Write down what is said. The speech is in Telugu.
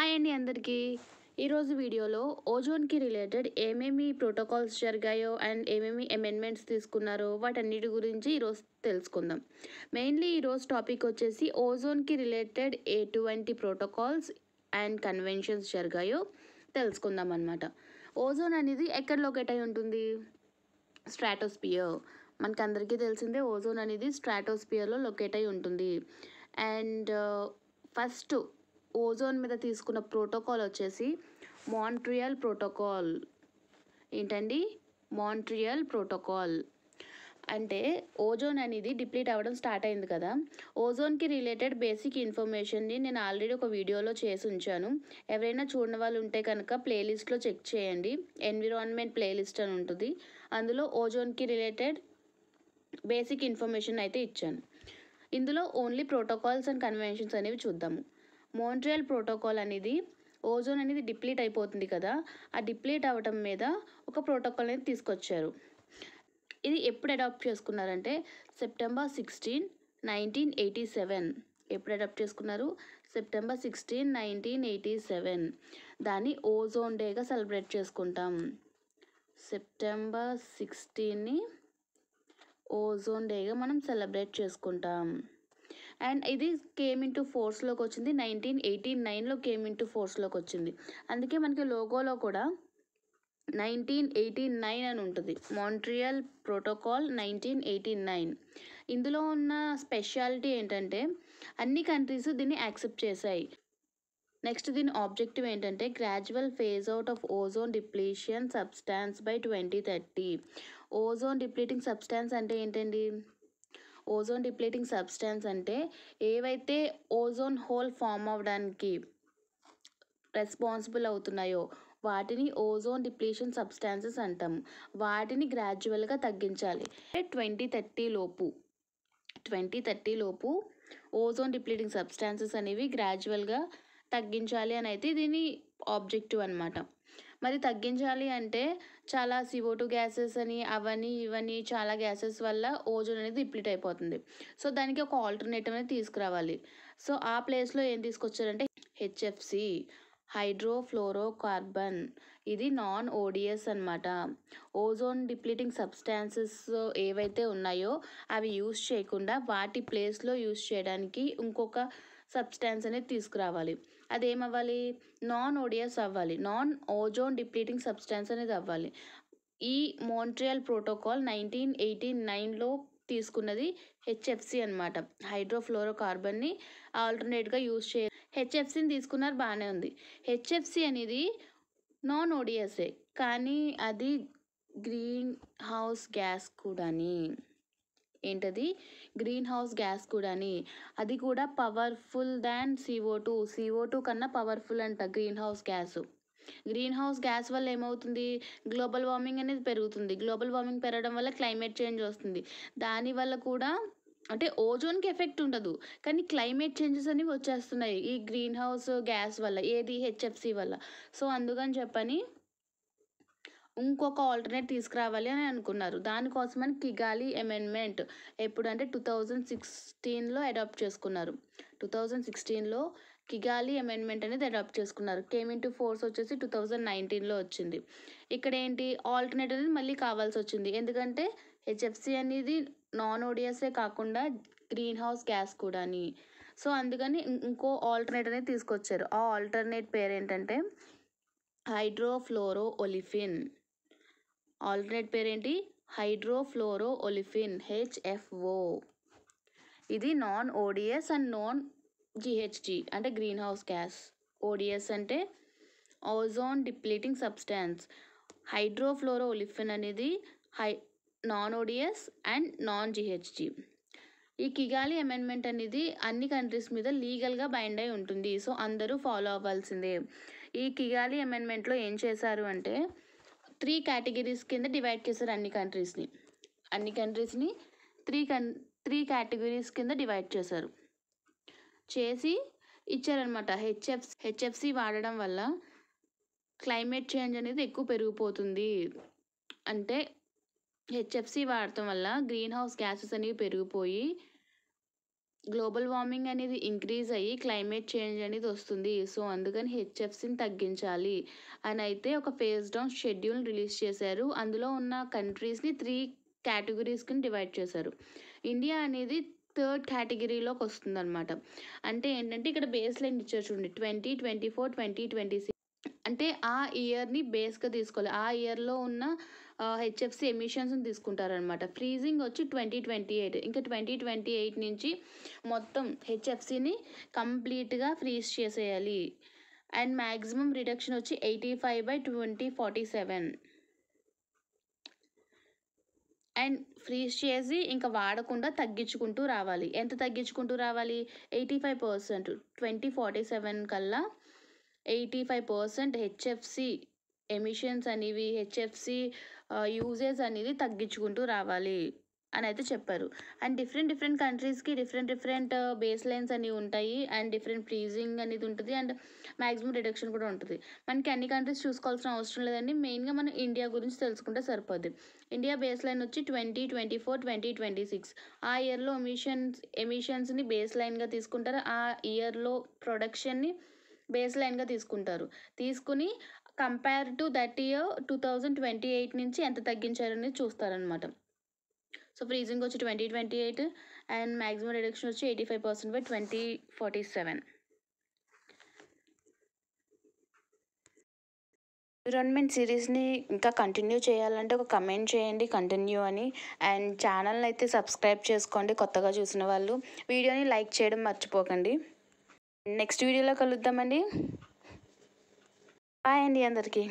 హాయ్ అండి అందరికీ. ఈరోజు వీడియోలో ఓజోన్కి రిలేటెడ్ ఏమేమి ప్రోటోకాల్స్ జరిగాయో అండ్ ఏమేమి అమెండ్మెంట్స్ తీసుకున్నారో వాటన్నిటి గురించి ఈరోజు తెలుసుకుందాం. మెయిన్లీ ఈరోజు టాపిక్ వచ్చేసి ఓజోన్కి రిలేటెడ్ ఎటువంటి ప్రోటోకాల్స్ అండ్ కన్వెన్షన్స్ జరిగాయో తెలుసుకుందాం అన్నమాట. ఓజోన్ అనేది ఎక్కడ లొకేట్ అయి ఉంటుంది? స్ట్రాటోస్పియర్. మనకందరికీ తెలిసిందే ఓజోన్ అనేది స్ట్రాటోస్పియర్లో లొకేట్ అయి ఉంటుంది. అండ్ ఫస్ట్ ఓజోన్ మీద తీసుకున్న ప్రోటోకాల్ వచ్చేసి మాంట్రియల్ ప్రోటోకాల్. ఏంటండి? Montreal protocol. అంటే ఓజోన్ అనేది డిప్లీట్ అవ్వడం స్టార్ట్ అయింది కదా. ఓజోన్కి రిలేటెడ్ బేసిక్ ఇన్ఫర్మేషన్ని నేను ఆల్రెడీ ఒక వీడియోలో చేసి ఉంచాను. ఎవరైనా చూడని వాళ్ళు ఉంటే కనుక ప్లేలిస్ట్లో చెక్ చేయండి. ఎన్విరాన్మెంట్ ప్లేలిస్ట్ అని ఉంటుంది. అందులో ఓజోన్కి రిలేటెడ్ బేసిక్ ఇన్ఫర్మేషన్ అయితే ఇచ్చాను. ఇందులో ఓన్లీ ప్రోటోకాల్స్ అండ్ కన్వెన్షన్స్ అనేవి చూద్దాము. మాంట్రియల్ ప్రోటోకాల్ అనేది ఓజోన్ అనేది డిప్లీట్ అయిపోతుంది కదా, ఆ డిప్లీట్ అవ్వటం మీద ఒక ప్రోటోకాల్ అనేది తీసుకొచ్చారు. ఇది ఎప్పుడు అడాప్ట్ చేసుకున్నారంటే సెప్టెంబర్ 16, 1987. ఎప్పుడు అడాప్ట్ చేసుకున్నారు? సెప్టెంబర్ 16, 1987. దాన్ని ఓజోన్ డేగా సెలబ్రేట్ చేసుకుంటాం. సెప్టెంబర్ 16ని ఓజోన్ డేగా మనం సెలబ్రేట్ చేసుకుంటాం. అండ్ ఇది కేమ్ ఇంటూ ఫోర్స్లోకి వచ్చింది 1989లో కేమ్ ఇంటూ ఫోర్స్లోకి వచ్చింది. అందుకే మనకి లోగోలో కూడా 1989 అని ఉంటుంది. Montreal protocol 1989. ఇందులో ఉన్న స్పెషాలిటీ ఏంటంటే అన్ని కంట్రీస్ దీన్ని యాక్సెప్ట్ చేశాయి. నెక్స్ట్ దీని ఆబ్జెక్టివ్ ఏంటంటే gradual phase out of ozone depletion substance by 2030. Ozone depleting substance అంటే ఏంటండి? ఓజోన్ డిప్లీటింగ్ సబ్స్టాన్స్ అంటే ఏవైతే ఓజోన్ హోల్ ఫామ్ అవ్వడానికి రెస్పాన్సిబుల్ అవుతున్నాయో వాటిని ఓజోన్ డిప్లీషన్ సబ్స్టాన్సెస్ అంటాము. వాటిని గ్రాడ్యువల్గా తగ్గించాలి. 2030 లోపు ఓజోన్ డిప్లీటింగ్ సబ్స్టాన్సెస్ అనేవి గ్రాడ్యువల్గా తగ్గించాలి అని అయితే దీని ఆబ్జెక్టివ్ అనమాట. మరి తగ్గించాలి అంటే చాలా CO2 గ్యాసెస్ అని అవన్నీ ఇవన్నీ చాలా గ్యాసెస్ వల్ల ఓజోన్ అనేది డిప్లీట్ అయిపోతుంది. సో దానికి ఒక ఆల్టర్నేటివ్ అనేది తీసుకురావాలి. సో ఆ ప్లేస్లో ఏం తీసుకొచ్చారంటే HFC, హైడ్రోఫ్లోరోకార్బన్. ఇది నాన్ ODS అనమాట. ఓజోన్ డిప్లీటింగ్ సబ్స్టాన్సెస్ ఏవైతే ఉన్నాయో అవి యూస్ చేయకుండా వాటి ప్లేస్లో యూస్ చేయడానికి ఇంకొక సబ్స్టాన్స్ అనేది తీసుకురావాలి. అదేమవ్వాలి? నాన్ ODS అవ్వాలి. నాన్ ఓజోన్ డిప్లీటింగ్ సబ్స్టాన్స్ అనేది అవ్వాలి. ఈ మాంట్రియల్ ప్రోటోకాల్ 1989లో తీసుకున్నది HFC అనమాట. హైడ్రోఫ్లోరోకార్బన్ని ఆల్టర్నేట్గా యూజ్ HFCని తీసుకున్నారు, బాగానే ఉంది. HFC అనేది నాన్ ODSఏ కానీ అది గ్రీన్ హౌస్ గ్యాస్ కూడాని. ఏంటది? గ్రీన్ హౌస్ గ్యాస్ కూడాని. అది కూడా పవర్ఫుల్ దాన్ CO2 కన్నా పవర్ఫుల్ అంట green house gas. Green house gas వల్ల ఏమవుతుంది? గ్లోబల్ వార్మింగ్ అనేది పెరుగుతుంది. గ్లోబల్ వార్మింగ్ పెరగడం వల్ల క్లైమేట్ చేంజ్ వస్తుంది. దానివల్ల కూడా అంటే ఓజోన్కి ఎఫెక్ట్ ఉండదు కానీ క్లైమేట్ చేంజెస్ అనేవి వచ్చేస్తున్నాయి ఈ గ్రీన్ హౌస్ గ్యాస్ వల్ల. ఏది? HFC వల్ల. సో అందుకని చెప్పని ఇంకొక ఆల్టర్నేట్ తీసుకురావాలి అని అనుకున్నారు. దానికోసమని కిగాలి అమెండ్మెంట్ ఎప్పుడంటే 2016లో అడాప్ట్ చేసుకున్నారు. 2016లో కిగాలి అమెండ్మెంట్ అనేది అడాప్ట్ చేసుకున్నారు. కేమ్ ఇంటూ ఫోర్స్ వచ్చేసి 2019లో వచ్చింది. ఇక్కడ ఏంటి? ఆల్టర్నేట్ అనేది మళ్ళీ కావాల్సి వచ్చింది. ఎందుకంటే HFC అనేది నాన్ ODSఏ కాకుండా గ్రీన్ హౌస్ గ్యాస్ కూడాని. సో అందుకని ఇంకో ఆల్టర్నేట్ అనేది తీసుకొచ్చారు. ఆ ఆల్టర్నేట్ పేరు ఏంటంటే హైడ్రోఫ్లోరో ఒలిఫిన్. ఆల్టర్నేట్ పేరేంటి? Hydrofluoro olefin, HFO. ఇది non ODS and non GHG అంటే గ్రీన్ హౌస్ గ్యాస్. ODS అంటే ozone depleting substance. Hydrofluoro olefin అనేది non ODS and non GHG. ఈ కిగాలి అమెండ్మెంట్ అనేది అన్ని కంట్రీస్ మీద లీగల్గా బైండ్ అయి ఉంటుంది. సో అందరూ ఫాలో అవ్వాల్సిందే. ఈ కిగాలి అమెండ్మెంట్లో ఏం చేశారు అంటే 3 కేటగిరీస్ కింద డివైడ్ చేశారు అన్ని కంట్రీస్ని 3 కేటగిరీస్ కింద డివైడ్ చేసి ఇచ్చారనమాట. HFC వాడడం వల్ల క్లైమేట్ చేంజ్ అనేది ఎక్కువ పెరిగిపోతుంది. అంటే HFC వాడటం వల్ల గ్రీన్ హౌస్ గ్యాసెస్ అనేవి పెరిగిపోయి గ్లోబల్ వార్మింగ్ అనేది ఇంక్రీజ్ అయ్యి క్లైమేట్ చేంజ్ అనేది వస్తుంది. సో అందుకని హెచ్ఎఫ్సిని తగ్గించాలి అని అయితే ఒక ఫేజ్ డౌన్ షెడ్యూల్ రిలీజ్ చేశారు. అందులో ఉన్న కంట్రీస్ని 3 కేటగిరీస్ కింద డివైడ్ చేశారు. ఇండియా అనేది థర్డ్ కేటగిరీలోకి వస్తుందన్నమాట. అంటే ఏంటంటే ఇక్కడ బేస్ లైన్ ఇచ్చారు చూడండి, 2024, 2026 అంటే ఆ ఇయర్ని బేస్గా తీసుకోవాలి. ఆ ఇయర్లో ఉన్న హెచ్ఎఫ్సి ఎమిషన్స్ని తీసుకుంటారనమాట. ఫ్రీజింగ్ వచ్చి 2028. ఇంకా 2028 నుంచి మొత్తం హెచ్ఎఫ్సిని కంప్లీట్గా ఫ్రీజ్ చేసేయాలి. అండ్ మ్యాక్సిమం రిడక్షన్ వచ్చి 85/2047. అండ్ ఫ్రీజ్ చేసి ఇంకా వాడకుండా తగ్గించుకుంటూ రావాలి. ఎంత తగ్గించుకుంటూ రావాలి? 85%. 2047 కల్లా 85% హెచ్ఎఫ్సి ఎమిషన్స్ అనేవి, హెచ్ఎఫ్సి యూజేజ్ అనేది తగ్గించుకుంటూ రావాలి అని అయితే చెప్పారు. అండ్ డిఫరెంట్ కంట్రీస్కి డిఫరెంట్ బేస్ లైన్స్ అనేవి ఉంటాయి. అండ్ డిఫరెంట్ ఫ్రీజింగ్ అనేది ఉంటుంది. అండ్ మ్యాక్సిమం రిడక్షన్ కూడా ఉంటుంది. మనకి అన్ని కంట్రీస్ చూసుకోవాల్సిన అవసరం లేదండి. మెయిన్గా మనం ఇండియా గురించి తెలుసుకుంటే సరిపోద్ది. ఇండియా బేస్ లైన్ వచ్చి 2024, 2026. ఆ ఇయర్లో ఎమిషన్స్ని బేస్ లైన్గా తీసుకుంటారు. ఆ ఇయర్లో ప్రొడక్షన్ని బేస్ లైన్గా తీసుకుని కంపేర్ టు దట్ ఇయర్ 2028 నుంచి ఎంత తగ్గించారనేది చూస్తారనమాట. సో ఫ్రీజింగ్ వచ్చి 2028 అండ్ మ్యాక్సిమం రిడక్షన్ వచ్చి 85% బై 2047. ఎన్విరాన్మెంట్ సిరీస్ని ఇంకా కంటిన్యూ చేయాలంటే ఒక కమెంట్ చేయండి కంటిన్యూ అని. అండ్ ఛానల్ని అయితే సబ్స్క్రైబ్ చేసుకోండి కొత్తగా చూసిన వాళ్ళు. వీడియోని లైక్ చేయడం మర్చిపోకండి. నెక్స్ట్ వీడియోలో కలుద్దామండి. బాయ్ అండి అందరికీ.